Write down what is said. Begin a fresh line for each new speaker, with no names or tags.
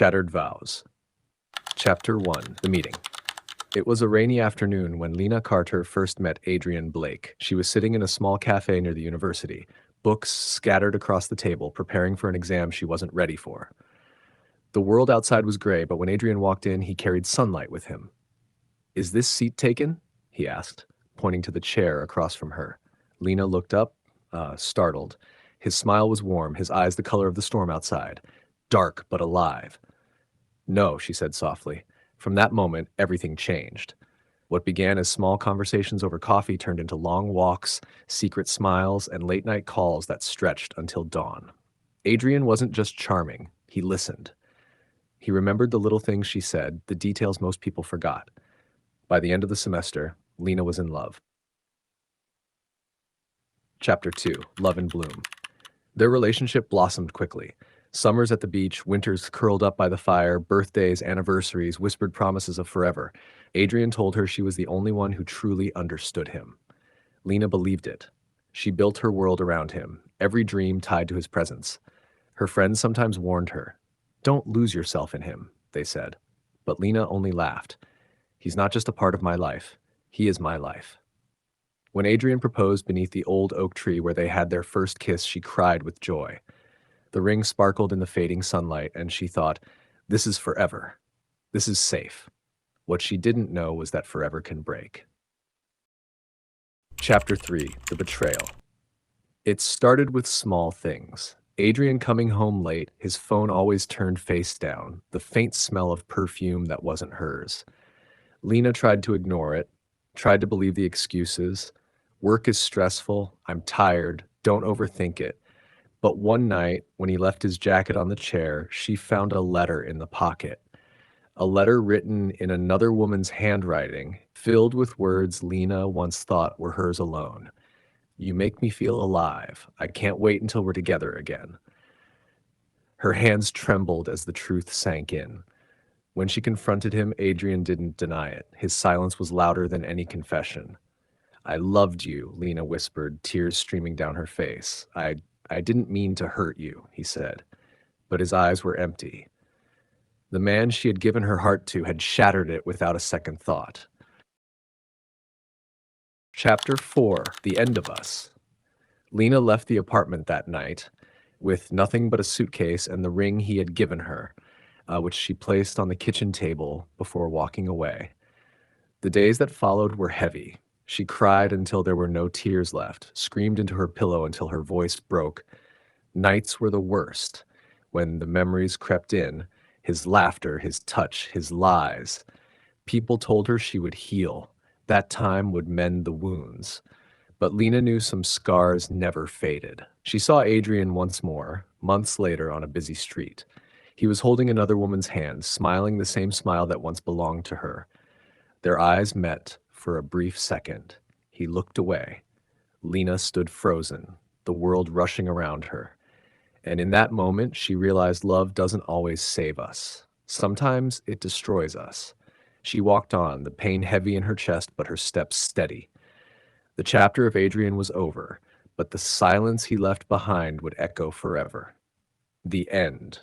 Shattered Vows. Chapter 1. The Meeting. It was a rainy afternoon when Lena Carter first met Adrian Blake. She was sitting in a small cafe near the university, books scattered across the table, preparing for an exam she wasn't ready for. The world outside was gray, but when Adrian walked in, he carried sunlight with him. "Is this seat taken?" he asked, pointing to the chair across from her. Lena looked up, startled. His smile was warm, his eyes the color of the storm outside, dark but alive. "No," she said softly. From that moment, everything changed. What began as small conversations over coffee turned into long walks, secret smiles, and late-night calls that stretched until dawn. Adrian wasn't just charming, he listened. He remembered the little things she said, the details most people forgot. By the end of the semester, Lena was in love. Chapter 2. Love in Bloom. Their relationship blossomed quickly. Summers at the beach, winters curled up by the fire, birthdays, anniversaries, whispered promises of forever. Adrian told her she was the only one who truly understood him. Lena believed it. She built her world around him, every dream tied to his presence. Her friends sometimes warned her. "Don't lose yourself in him," they said. But Lena only laughed. "He's not just a part of my life. He is my life." When Adrian proposed beneath the old oak tree where they had their first kiss, she cried with joy. The ring sparkled in the fading sunlight, and she thought, "This is forever. This is safe." What she didn't know was that forever can break. Chapter 3. The Betrayal. It started with small things. Adrian coming home late, his phone always turned face down, the faint smell of perfume that wasn't hers. Lena tried to ignore it, tried to believe the excuses. "Work is stressful, I'm tired, don't overthink it." But one night, when he left his jacket on the chair, she found a letter in the pocket. A letter written in another woman's handwriting, filled with words Lena once thought were hers alone. "You make me feel alive. I can't wait until we're together again." Her hands trembled as the truth sank in. When she confronted him, Adrian didn't deny it. His silence was louder than any confession. "I loved you," Lena whispered, tears streaming down her face. I didn't mean to hurt you," he said. But his eyes were empty. The man she had given her heart to had shattered it without a second thought. Chapter 4. The End of Us. Lena left the apartment that night with nothing but a suitcase and the ring he had given her, which she placed on the kitchen table before walking away. The days that followed were heavy. She cried until there were no tears left, screamed into her pillow until her voice broke. Nights were the worst, when the memories crept in, his laughter, his touch, his lies. People told her she would heal. That time would mend the wounds. But Lena knew some scars never faded. She saw Adrian once more, months later on a busy street. He was holding another woman's hand, smiling the same smile that once belonged to her. Their eyes met for a brief second. He looked away. Lena stood frozen, the world rushing around her. And in that moment, she realized love doesn't always save us. Sometimes it destroys us. She walked on, the pain heavy in her chest, but her steps steady. The chapter of Adrian was over, but the silence he left behind would echo forever. The end.